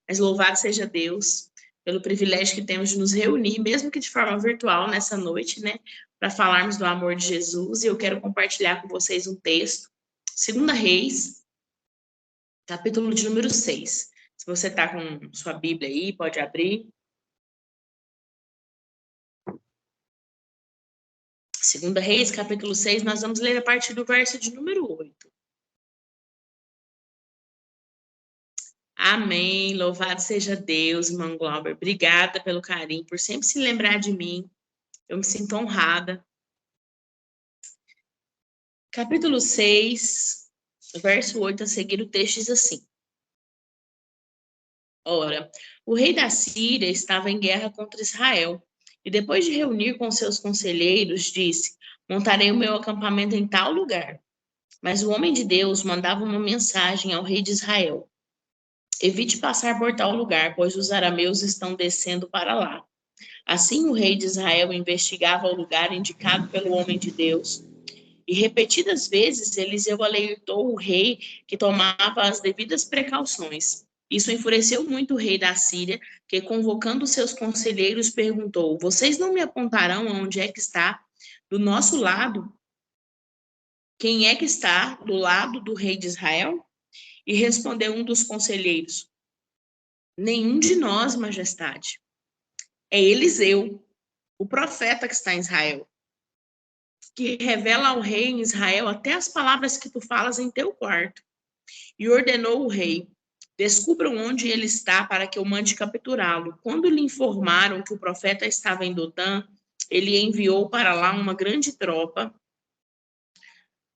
Mas louvado seja Deus pelo privilégio que temos de nos reunir, mesmo que de forma virtual, nessa noite, né? Para falarmos do amor de Jesus. E eu quero compartilhar com vocês um texto, 2 Reis, capítulo de número 6. Se você está com sua Bíblia aí, pode abrir. 2 Reis, capítulo 6, nós vamos ler a partir do verso de número 8. Amém. Louvado seja Deus, irmão Glauber. Obrigada pelo carinho, por sempre se lembrar de mim. Eu me sinto honrada. Capítulo 6, verso 8 a seguir, o texto diz assim: Ora, o rei da Síria estava em guerra contra Israel, e depois de reunir com seus conselheiros, disse: Montarei o meu acampamento em tal lugar. Mas o homem de Deus mandava uma mensagem ao rei de Israel: Evite passar por tal lugar, pois os arameus estão descendo para lá. Assim o rei de Israel investigava o lugar indicado pelo homem de Deus, e repetidas vezes Eliseu alertou o rei que tomava as devidas precauções. Isso enfureceu muito o rei da Síria, que, convocando seus conselheiros, perguntou: Vocês não me apontarão onde é que está do nosso lado? Quem é que está do lado do rei de Israel? E respondeu um dos conselheiros: Nenhum de nós, majestade. É Eliseu, o profeta que está em Israel, que revela ao rei em Israel até as palavras que tu falas em teu quarto. E ordenou o rei: Descubram onde ele está para que eu mande capturá-lo. Quando lhe informaram que o profeta estava em Dotã, ele enviou para lá uma grande tropa.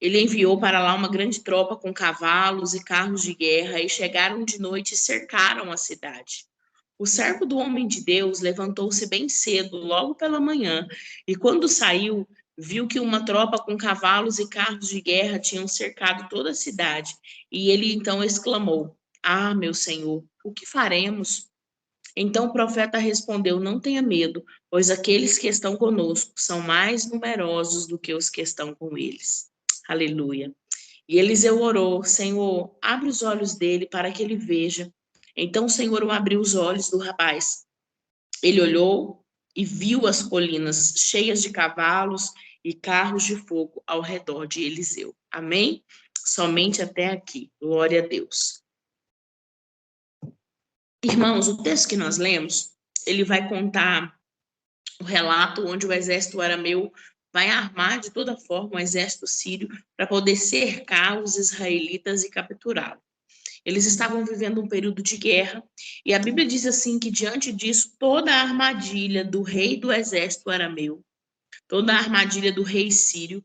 Ele enviou para lá uma grande tropa com cavalos e carros de guerra, e chegaram de noite e cercaram a cidade. O servo do homem de Deus levantou-se bem cedo, logo pela manhã, e quando saiu, viu que uma tropa com cavalos e carros de guerra tinham cercado toda a cidade. E ele então exclamou: Ah, meu senhor, o que faremos? Então o profeta respondeu: Não tenha medo, pois aqueles que estão conosco são mais numerosos do que os que estão com eles. Aleluia. E Eliseu orou: Senhor, abre os olhos dele para que ele veja. Então o Senhor abriu os olhos do rapaz. Ele olhou e viu as colinas cheias de cavalos e carros de fogo ao redor de Eliseu. Amém? Somente até aqui. Glória a Deus. Irmãos, o texto que nós lemos, ele vai contar o relato onde o exército arameu vai armar de toda forma o exército sírio para poder cercar os israelitas e capturá-los. Eles estavam vivendo um período de guerra, e a Bíblia diz assim que diante disso, toda a armadilha do rei do exército arameu, toda a armadilha do rei sírio,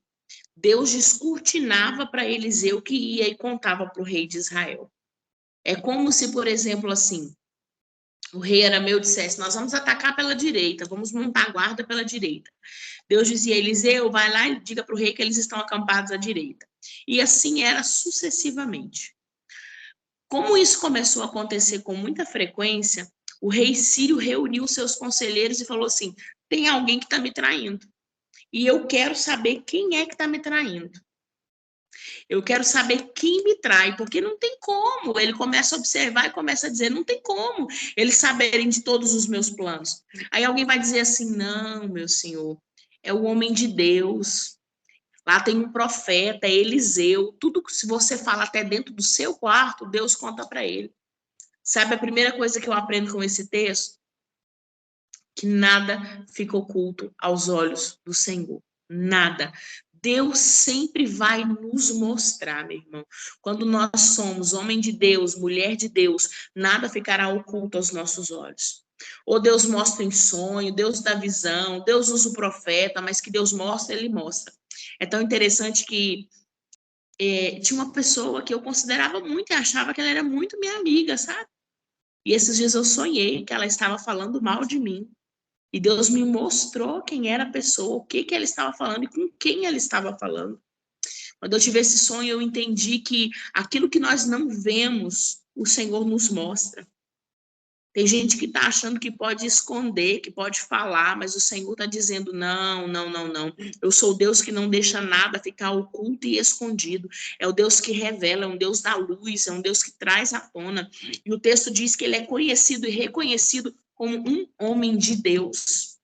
Deus descortinava para Eliseu que ia e contava para o rei de Israel. É como se, por exemplo, assim, o rei arameu dissesse: Nós vamos atacar pela direita, vamos montar a guarda pela direita. Deus dizia: Eliseu, vai lá e diga para o rei que eles estão acampados à direita. E assim era sucessivamente. Como isso começou a acontecer com muita frequência, o rei sírio reuniu seus conselheiros e falou assim: tem alguém que está me traindo. E eu quero saber quem é que está me traindo. Eu quero saber quem me trai, porque não tem como. Ele começa a observar e começa a dizer: não tem como eles saberem de todos os meus planos. Aí alguém vai dizer assim: não, meu senhor, é o homem de Deus. Lá tem um profeta, Eliseu. Tudo que se você fala até dentro do seu quarto, Deus conta para ele. Sabe a primeira coisa que eu aprendo com esse texto? Que nada fica oculto aos olhos do Senhor. Nada. Deus sempre vai nos mostrar, meu irmão. Quando nós somos homem de Deus, mulher de Deus, nada ficará oculto aos nossos olhos. Ou Deus mostra em sonho, Deus dá visão, Deus usa o profeta, mas que Deus mostra, Ele mostra. É tão interessante que tinha uma pessoa que eu considerava muito e achava que ela era muito minha amiga, sabe? E esses dias eu sonhei que ela estava falando mal de mim. E Deus me mostrou quem era a pessoa, o que que ela estava falando e com quem ela estava falando. Quando eu tive esse sonho, eu entendi que aquilo que nós não vemos, o Senhor nos mostra. Tem gente que está achando que pode esconder, que pode falar, mas o Senhor está dizendo, não, não, não, não. Eu sou o Deus que não deixa nada ficar oculto e escondido. É o Deus que revela, é um Deus da luz, é um Deus que traz à tona. E o texto diz que ele é conhecido e reconhecido como um homem de Deus.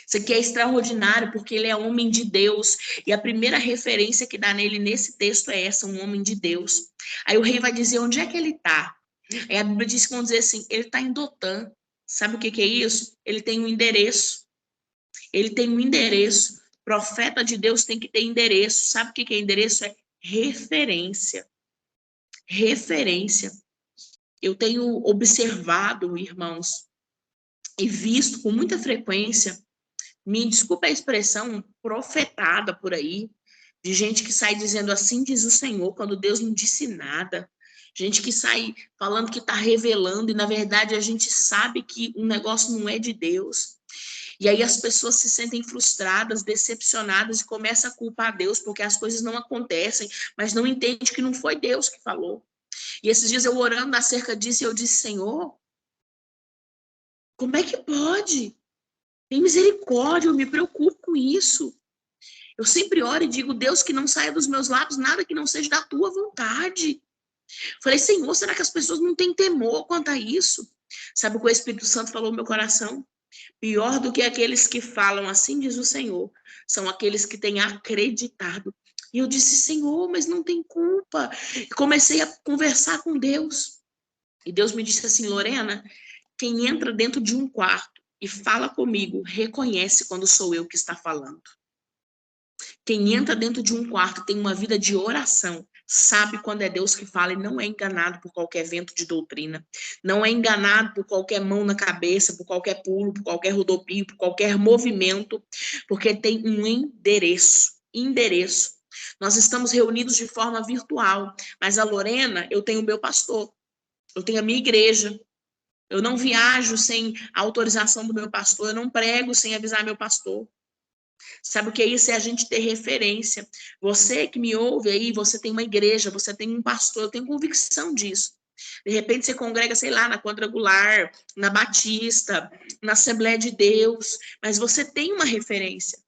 Isso aqui é extraordinário, porque ele é homem de Deus. E a primeira referência que dá nele nesse texto é essa, um homem de Deus. Aí o rei vai dizer onde é que ele está. Aí a Bíblia diz que vão dizer assim, ele está em Dotã. Sabe o que que é isso? Ele tem um endereço. Ele tem um endereço. Profeta de Deus tem que ter endereço. Sabe o que que é endereço? É referência. Referência. Eu tenho observado, irmãos, e visto com muita frequência, me desculpa a expressão, profetada por aí, de gente que sai dizendo assim diz o Senhor, quando Deus não disse nada. Gente que sai falando que está revelando, e na verdade a gente sabe que o negócio não é de Deus. E aí as pessoas se sentem frustradas, decepcionadas e começam a culpar Deus porque as coisas não acontecem, mas não entende que não foi Deus que falou. E esses dias eu orando acerca disso, eu disse, Senhor, como é que pode? Tem misericórdia, eu me preocupo com isso. Eu sempre oro e digo, Deus, que não saia dos meus lábios nada que não seja da tua vontade. Falei, Senhor, será que as pessoas não têm temor quanto a isso? Sabe o que o Espírito Santo falou no meu coração? Pior do que aqueles que falam, assim diz o Senhor, são aqueles que têm acreditado. E eu disse, Senhor, mas não tem culpa. E comecei a conversar com Deus. E Deus me disse assim, Lorena, quem entra dentro de um quarto e fala comigo, reconhece quando sou eu que está falando. Quem entra dentro de um quarto, tem uma vida de oração, sabe quando é Deus que fala e não é enganado por qualquer vento de doutrina, não é enganado por qualquer mão na cabeça, por qualquer pulo, por qualquer rodopio, por qualquer movimento, porque tem um endereço. Nós estamos reunidos de forma virtual, mas a Lorena, eu tenho o meu pastor, eu tenho a minha igreja, eu não viajo sem a autorização do meu pastor, eu não prego sem avisar meu pastor. Sabe o que é isso? É a gente ter referência. Você que me ouve aí, você tem uma igreja, você tem um pastor, eu tenho convicção disso. De repente você congrega, sei lá, na Quadrangular, na Batista, na Assembleia de Deus, mas você tem uma referência.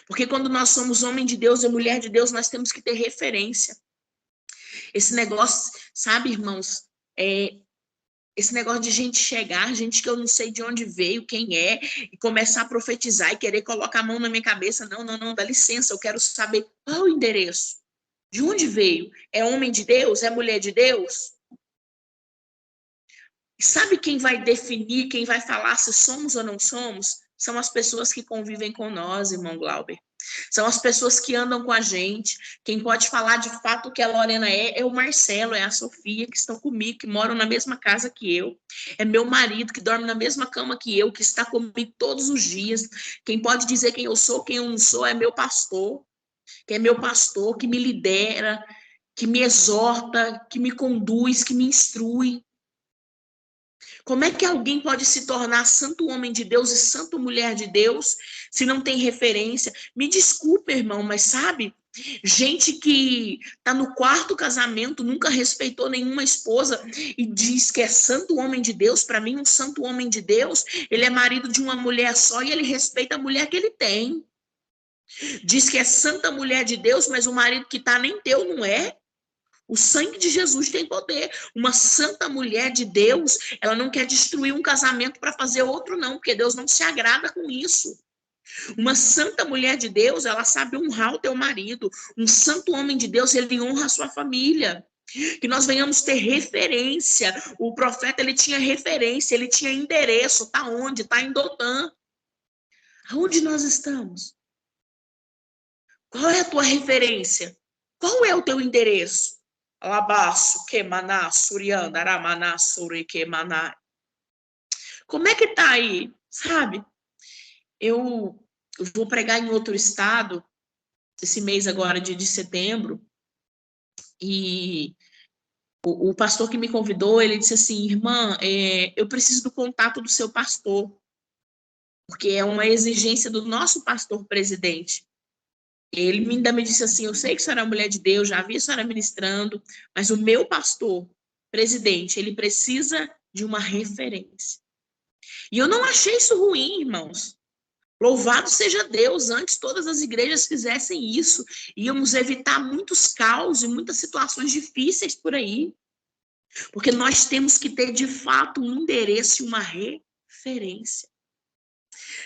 Porque quando nós somos homem de Deus e mulher de Deus, nós temos que ter referência. Esse negócio, sabe, irmãos, esse negócio de gente chegar, gente que eu não sei de onde veio, quem é, e começar a profetizar e querer colocar a mão na minha cabeça. Não, não, não, dá licença, eu quero saber qual é o endereço. De onde veio? É homem de Deus? É mulher de Deus? E sabe quem vai definir, quem vai falar se somos ou não somos? São as pessoas que convivem com nós, irmão Glauber. São as pessoas que andam com a gente. Quem pode falar de fato o que a Lorena é o Marcelo, é a Sofia, que estão comigo, que moram na mesma casa que eu. É meu marido, que dorme na mesma cama que eu, que está comigo todos os dias. Quem pode dizer quem eu sou, quem eu não sou, é meu pastor. Que é meu pastor, que me lidera, que me exorta, que me conduz, que me instrui. Como é que alguém pode se tornar santo homem de Deus e santo mulher de Deus se não tem referência? Me desculpe, irmão, mas sabe, gente que está no quarto casamento, nunca respeitou nenhuma esposa e diz que é santo homem de Deus. Para mim, um santo homem de Deus, ele é marido de uma mulher só e ele respeita a mulher que ele tem. Diz que é santa mulher de Deus, mas o marido que está nem teu não é. O sangue de Jesus tem poder. Uma santa mulher de Deus, ela não quer destruir um casamento para fazer outro, não, porque Deus não se agrada com isso. Uma santa mulher de Deus, ela sabe honrar o teu marido. Um santo homem de Deus, ele honra a sua família. Que nós venhamos ter referência. O profeta, ele tinha referência, ele tinha endereço. Tá onde? Tá em Dotã. Aonde nós estamos? Qual é a tua referência? Qual é o teu endereço? Alabaço, que maná, surianda, aramaná, suri, que maná. Como é que tá aí? Sabe? Eu vou pregar em outro estado, esse mês agora de setembro, e o pastor que me convidou, ele disse assim, irmã, eu preciso do contato do seu pastor, porque é uma exigência do nosso pastor presidente. Ele ainda me disse assim, eu sei que a senhora é mulher de Deus, já vi a senhora ministrando, mas o meu pastor presidente, ele precisa de uma referência. E eu não achei isso ruim, irmãos. Louvado seja Deus, antes todas as igrejas fizessem isso, íamos evitar muitos caos e muitas situações difíceis por aí. Porque nós temos que ter, de fato, um endereço e uma referência.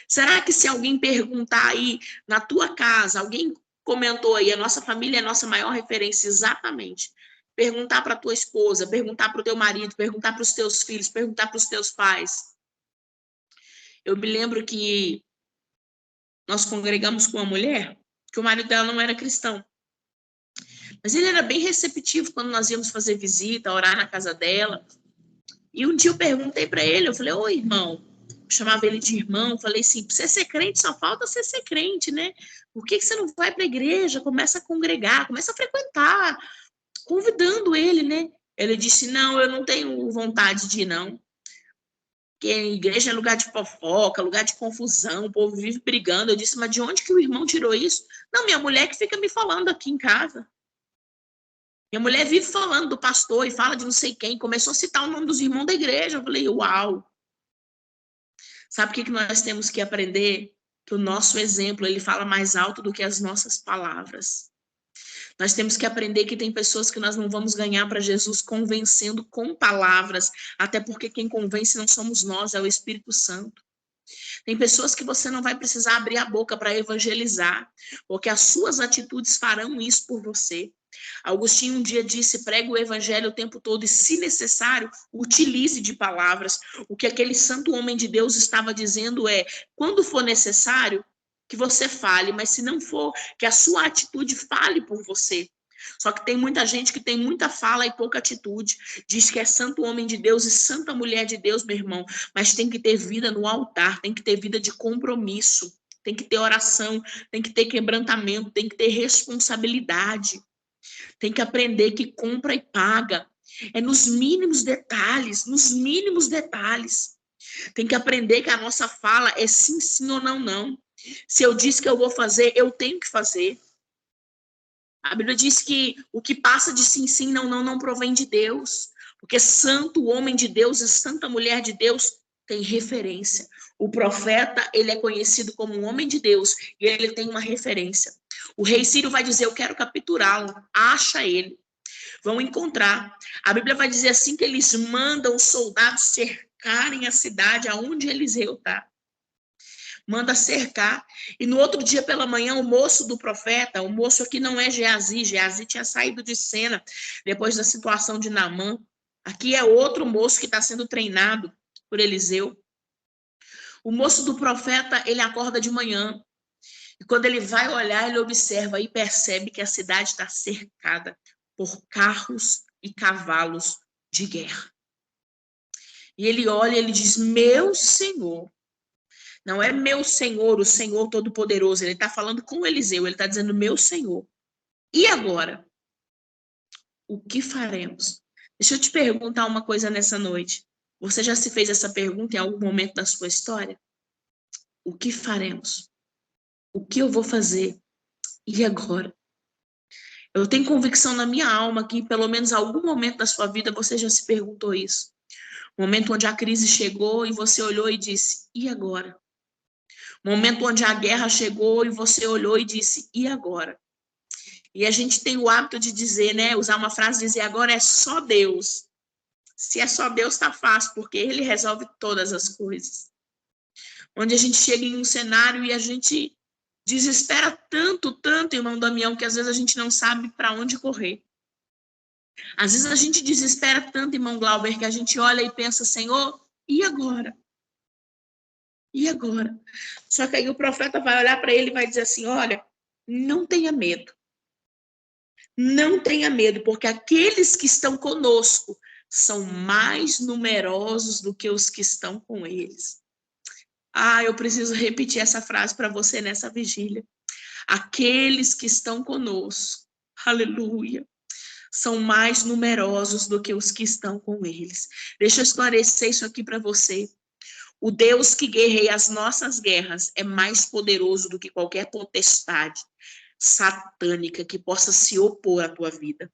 Será que se alguém perguntar aí na tua casa, alguém comentou aí, a nossa família é a nossa maior referência, exatamente. Perguntar para a tua esposa, perguntar para o teu marido, perguntar para os teus filhos, perguntar para os teus pais. Eu me lembro que nós congregamos com uma mulher, que o marido dela não era cristão. Mas ele era bem receptivo quando nós íamos fazer visita, orar na casa dela. E um dia eu perguntei para ele, eu falei, ô irmão, chamava ele de irmão, falei assim, pra você ser crente, só falta você ser crente, né? Por que você não vai para a igreja, começa a congregar, começa a frequentar, convidando ele, né? Ele disse, não, eu não tenho vontade de ir, não. Porque a igreja é lugar de fofoca, lugar de confusão, o povo vive brigando. Eu disse, mas de onde que o irmão tirou isso? Não, minha mulher que fica me falando aqui em casa. Minha mulher vive falando do pastor e fala de não sei quem. Começou a citar o nome dos irmãos da igreja. Eu falei, uau. Sabe o que nós temos que aprender? Que o nosso exemplo, ele fala mais alto do que as nossas palavras. Nós temos que aprender que tem pessoas que nós não vamos ganhar para Jesus convencendo com palavras, até porque quem convence não somos nós, é o Espírito Santo. Tem pessoas que você não vai precisar abrir a boca para evangelizar, porque as suas atitudes farão isso por você. Agostinho um dia disse, pregue o evangelho o tempo todo e, se necessário, utilize de palavras. O que aquele santo homem de Deus estava dizendo é, quando for necessário, que você fale, mas se não for, que a sua atitude fale por você. Só que tem muita gente que tem muita fala e pouca atitude. Diz que é santo homem de Deus e santa mulher de Deus, meu irmão, mas tem que ter vida no altar, tem que ter vida de compromisso, tem que ter oração, tem que ter quebrantamento, tem que ter responsabilidade. Tem que aprender que compra e paga. É nos mínimos detalhes, nos mínimos detalhes. Tem que aprender que a nossa fala é sim, sim ou não, não. Se eu disse que eu vou fazer, eu tenho que fazer. A Bíblia diz que o que passa de sim, sim, não, não, não provém de Deus. Porque santo homem de Deus e santa mulher de Deus tem referência. O profeta, ele é conhecido como um homem de Deus e ele tem uma referência. O rei Ciro vai dizer, eu quero capturá-lo. Acha ele. Vão encontrar. A Bíblia vai dizer assim que eles mandam os soldados cercarem a cidade aonde Eliseu está. Manda cercar. E no outro dia pela manhã, o moço do profeta, o moço aqui não é Geazi, Geazi tinha saído de cena depois da situação de Naamã. Aqui é outro moço que está sendo treinado por Eliseu. O moço do profeta, ele acorda de manhã. E quando ele vai olhar, ele observa e percebe que a cidade está cercada por carros e cavalos de guerra. E ele olha e ele diz, meu Senhor. Não é meu Senhor, o Senhor Todo-Poderoso. Ele está falando com Eliseu, ele está dizendo, meu Senhor. E agora? O que faremos? Deixa eu te perguntar uma coisa nessa noite. Você já se fez essa pergunta em algum momento da sua história? O que faremos? O que eu vou fazer? E agora? Eu tenho convicção na minha alma que, pelo menos, em algum momento da sua vida, você já se perguntou isso. Momento onde a crise chegou e você olhou e disse, e agora? Momento onde a guerra chegou e você olhou e disse, e agora? E a gente tem o hábito de dizer, né, usar uma frase, dizer, agora é só Deus. Se é só Deus, tá fácil, porque Ele resolve todas as coisas. Onde a gente chega em um cenário e a gente desespera tanto, tanto, irmão Damião, que às vezes a gente não sabe para onde correr. Às vezes a gente desespera tanto, irmão Glauber, que a gente olha e pensa, Senhor, e agora? E agora? Só que aí o profeta vai olhar para ele e vai dizer assim, olha, não tenha medo. Não tenha medo, porque aqueles que estão conosco são mais numerosos do que os que estão com eles. Ah, eu preciso repetir essa frase para você nessa vigília. Aqueles que estão conosco, aleluia, são mais numerosos do que os que estão com eles. Deixa eu esclarecer isso aqui para você. O Deus que guerreia as nossas guerras é mais poderoso do que qualquer potestade satânica que possa se opor à tua vida.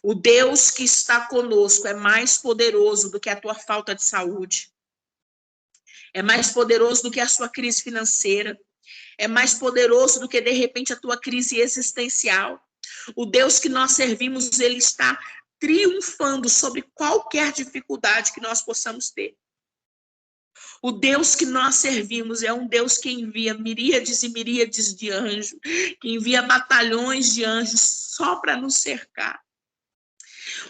O Deus que está conosco é mais poderoso do que a tua falta de saúde. É mais poderoso do que a sua crise financeira. É mais poderoso do que, de repente, a tua crise existencial. O Deus que nós servimos, ele está triunfando sobre qualquer dificuldade que nós possamos ter. O Deus que nós servimos é um Deus que envia miríades e miríades de anjos, que envia batalhões de anjos só para nos cercar.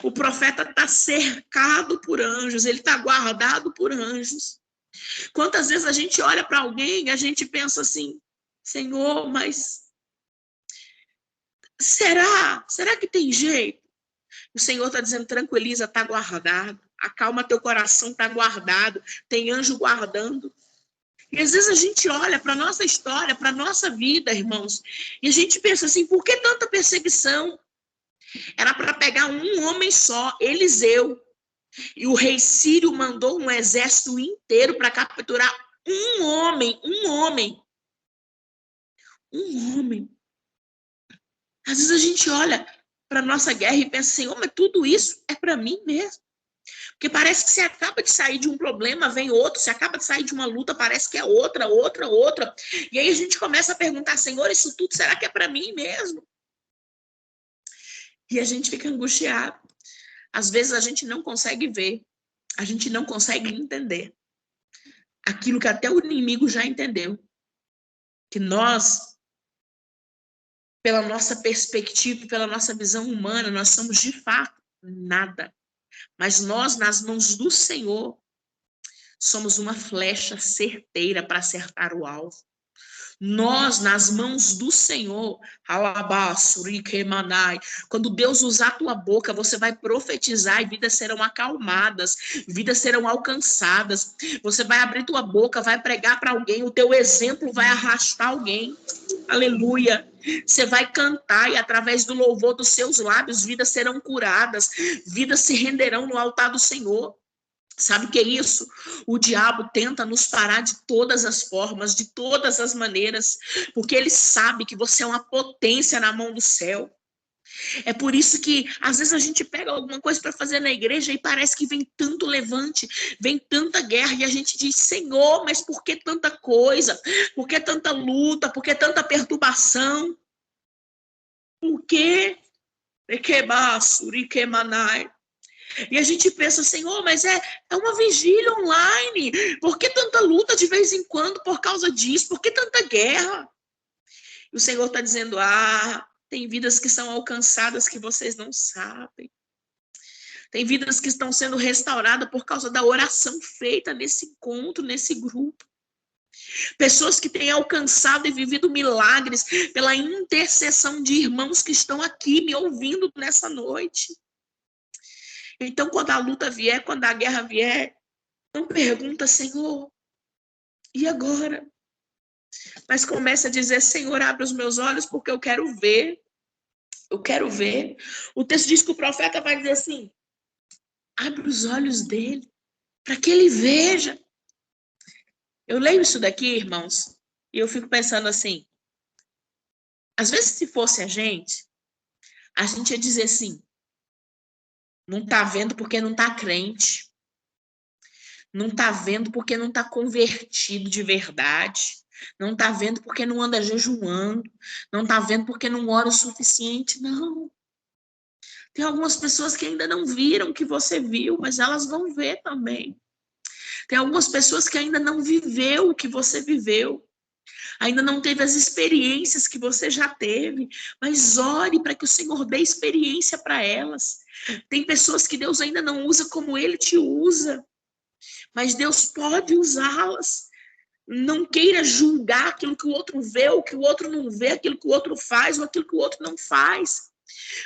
O profeta está cercado por anjos, ele está guardado por anjos. Quantas vezes a gente olha para alguém e a gente pensa assim, Senhor, mas será que tem jeito? O Senhor está dizendo, tranquiliza, está guardado. Acalma teu coração, está guardado. Tem anjo guardando. E às vezes a gente olha para a nossa história, para a nossa vida, irmãos, e a gente pensa assim, por que tanta perseguição? Era para pegar um homem só, Eliseu. E o rei Sírio mandou um exército inteiro para capturar um homem. Às vezes a gente olha para a nossa guerra e pensa assim, mas tudo isso é para mim mesmo. Porque parece que você acaba de sair de um problema, vem outro, você acaba de sair de uma luta, parece que é outra. E aí a gente começa a perguntar, Senhor, isso tudo será que é para mim mesmo? E a gente fica angustiado. Às vezes a gente não consegue ver, a gente não consegue entender aquilo que até o inimigo já entendeu. Que nós, pela nossa perspectiva, pela nossa visão humana, nós somos de fato nada. Mas nós, nas mãos do Senhor, somos uma flecha certeira para acertar o alvo. Nós, nas mãos do Senhor, quando Deus usar a tua boca, você vai profetizar e vidas serão acalmadas, vidas serão alcançadas. Você vai abrir tua boca, vai pregar para alguém, o teu exemplo vai arrastar alguém. Aleluia. Você vai cantar e através do louvor dos seus lábios, vidas serão curadas, vidas se renderão no altar do Senhor. Sabe o que é isso? O diabo tenta nos parar de todas as formas, de todas as maneiras, porque ele sabe que você é uma potência na mão do céu. É por isso que, às vezes, a gente pega alguma coisa para fazer na igreja e parece que vem tanto levante, vem tanta guerra, e a gente diz, Senhor, mas por que tanta coisa? Por que tanta luta? Por que tanta perturbação? Por quê? E a gente pensa, Senhor, mas é uma vigília online. Por que tanta luta de vez em quando por causa disso? Por que tanta guerra? E o Senhor está dizendo, tem vidas que são alcançadas que vocês não sabem. Tem vidas que estão sendo restauradas por causa da oração feita nesse encontro, nesse grupo. Pessoas que têm alcançado e vivido milagres pela intercessão de irmãos que estão aqui me ouvindo nessa noite. Então, quando a luta vier, quando a guerra vier, não pergunta, Senhor, e agora? Mas comece a dizer, Senhor, abre os meus olhos porque eu quero ver. Eu quero ver. O texto diz que o profeta vai dizer assim, abre os olhos dele, para que ele veja. Eu leio isso daqui, irmãos, e eu fico pensando assim, às vezes se fosse a gente ia dizer assim, não está vendo porque não está crente. Não está vendo porque não está convertido de verdade. Não está vendo porque não anda jejuando. Não está vendo porque não ora o suficiente. Não. Tem algumas pessoas que ainda não viram o que você viu, mas elas vão ver também. Tem algumas pessoas que ainda não viveu o que você viveu. Ainda não teve as experiências que você já teve. Mas ore para que o Senhor dê experiência para elas. Tem pessoas que Deus ainda não usa como Ele te usa. Mas Deus pode usá-las. Não queira julgar aquilo que o outro vê, ou que o outro não vê, aquilo que o outro faz, ou aquilo que o outro não faz.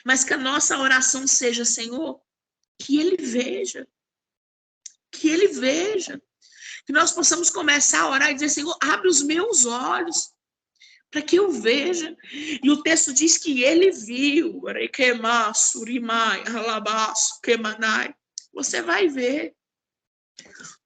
Mas que a nossa oração seja, Senhor, que Ele veja. Que Ele veja. Que nós possamos começar a orar e dizer, Senhor, abre os meus olhos para que eu veja. E o texto diz que Ele viu. Você vai ver.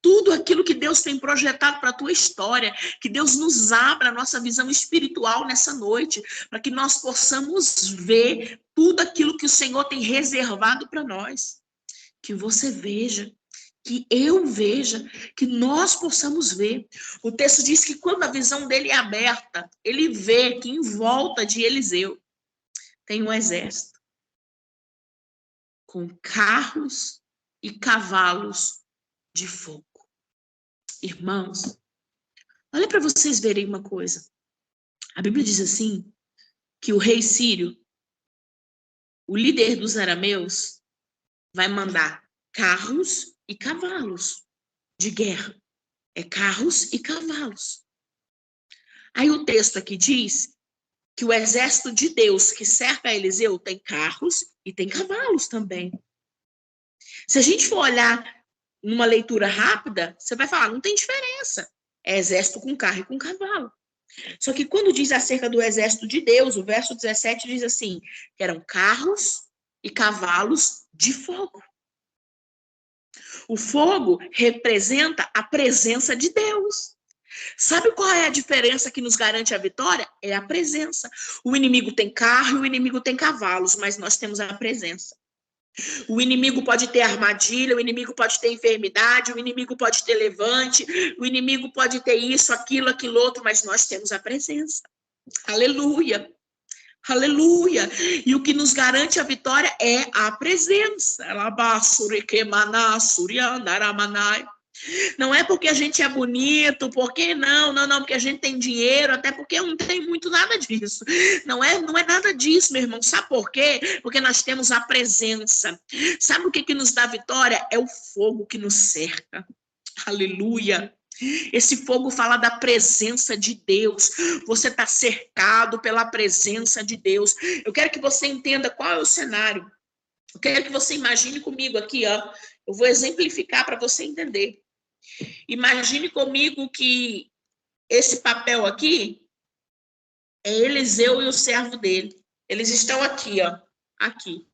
Tudo aquilo que Deus tem projetado para a tua história, que Deus nos abra a nossa visão espiritual nessa noite, para que nós possamos ver tudo aquilo que o Senhor tem reservado para nós. Que você veja, que eu veja, que nós possamos ver. O texto diz que quando a visão dele é aberta, ele vê que em volta de Eliseu tem um exército com carros e cavalos de fogo. Irmãos, olha para vocês verem uma coisa. A Bíblia diz assim, que o rei Sírio, o líder dos arameus, vai mandar carros e cavalos de guerra. É carros e cavalos. Aí o texto aqui diz que o exército de Deus que cerca Eliseu tem carros e tem cavalos também. Se a gente for olhar numa leitura rápida, você vai falar, não tem diferença. É exército com carro e com cavalo. Só que quando diz acerca do exército de Deus, o verso 17 diz assim, que eram carros e cavalos de fogo. O fogo representa a presença de Deus. Sabe qual é a diferença que nos garante a vitória? É a presença. O inimigo tem carro e o inimigo tem cavalos, mas nós temos a presença. O inimigo pode ter armadilha, o inimigo pode ter enfermidade, o inimigo pode ter levante, o inimigo pode ter isso, aquilo, aquilo outro, mas nós temos a presença. Aleluia! Aleluia! E o que nos garante a vitória é a presença. Não é porque a gente é bonito, porque não, porque a gente tem dinheiro, até porque eu não tenho muito nada disso. Não é nada disso, meu irmão. Sabe por quê? Porque nós temos a presença. Sabe o que nos dá vitória? É o fogo que nos cerca. Aleluia. Esse fogo fala da presença de Deus. Você está cercado pela presença de Deus. Eu quero que você entenda qual é o cenário. Eu quero que você imagine comigo aqui, ó. Eu vou exemplificar para você entender. Imagine comigo que esse papel aqui é Eliseu e o servo dele. Eles estão aqui, ó. Aqui.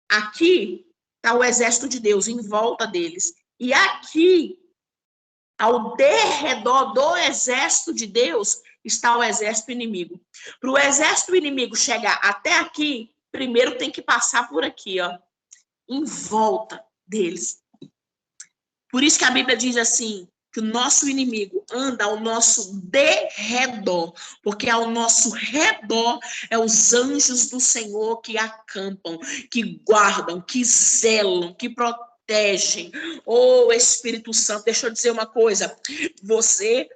Aqui está o exército de Deus em volta deles. E aqui, ao derredor do exército de Deus, está o exército inimigo. Para o exército inimigo chegar até aqui, primeiro tem que passar por aqui, ó. Em volta deles. Por isso que a Bíblia diz assim, que o nosso inimigo anda ao nosso derredor, porque ao nosso redor é os anjos do Senhor que acampam, que guardam, que zelam, que protegem. Oh, Espírito Santo, deixa eu dizer uma coisa, você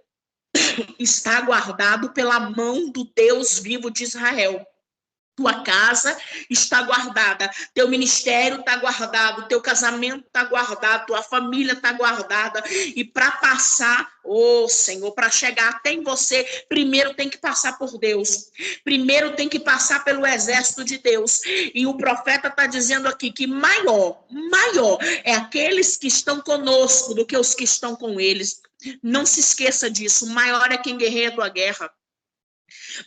está guardado pela mão do Deus vivo de Israel. Tua casa está guardada, teu ministério está guardado, teu casamento está guardado, tua família está guardada. E para passar, Senhor, para chegar até em você, primeiro tem que passar por Deus. Primeiro tem que passar pelo exército de Deus. E o profeta está dizendo aqui que maior é aqueles que estão conosco do que os que estão com eles. Não se esqueça disso, maior é quem guerreia a tua guerra.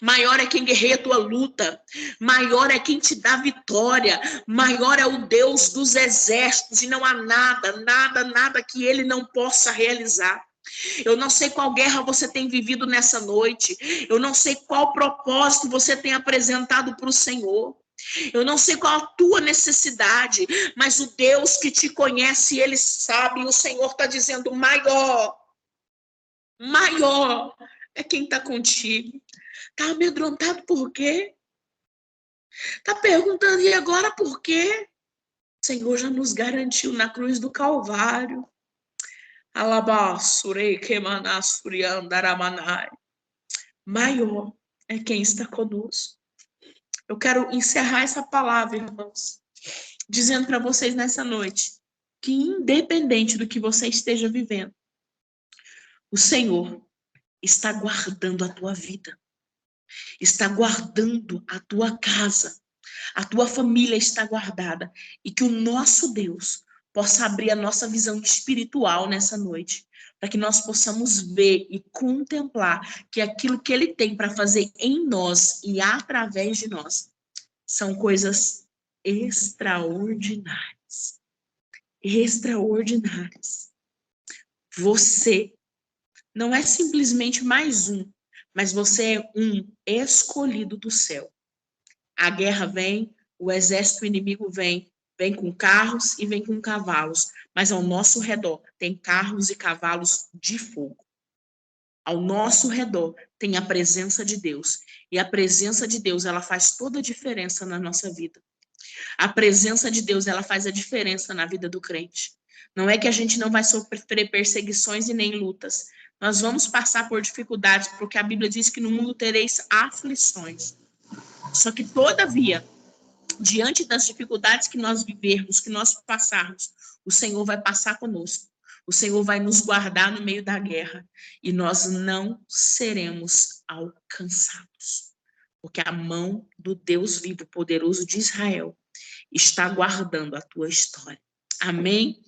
Maior é quem guerreia a tua luta, maior é quem te dá vitória, maior é o Deus dos exércitos e não há nada que ele não possa realizar. Eu não sei qual guerra você tem vivido nessa noite, eu não sei qual propósito você tem apresentado para o Senhor. Eu não sei qual a tua necessidade, mas o Deus que te conhece, ele sabe, e o Senhor está dizendo, maior é quem está contigo. Está amedrontado por quê? Está perguntando, e agora por quê? O Senhor já nos garantiu na cruz do Calvário. Maior é quem está conosco. Eu quero encerrar essa palavra, irmãos, dizendo para vocês nessa noite que independente do que você esteja vivendo, o Senhor está guardando a tua vida. Está guardando a tua casa, a tua família está guardada, e que o nosso Deus possa abrir a nossa visão espiritual nessa noite, para que nós possamos ver e contemplar que aquilo que Ele tem para fazer em nós e através de nós são coisas extraordinárias. Extraordinárias. Você não é simplesmente mais um, mas você é um escolhido do céu. A guerra vem, o exército inimigo vem, vem com carros e vem com cavalos, mas ao nosso redor tem carros e cavalos de fogo. Ao nosso redor tem a presença de Deus, e a presença de Deus, ela faz toda a diferença na nossa vida. A presença de Deus, ela faz a diferença na vida do crente. Não é que a gente não vai sofrer perseguições e nem lutas. Nós vamos passar por dificuldades, porque a Bíblia diz que no mundo tereis aflições. Só que, todavia, diante das dificuldades que nós vivermos, que nós passarmos, o Senhor vai passar conosco. O Senhor vai nos guardar no meio da guerra e nós não seremos alcançados. Porque a mão do Deus vivo, poderoso de Israel, está guardando a tua história. Amém?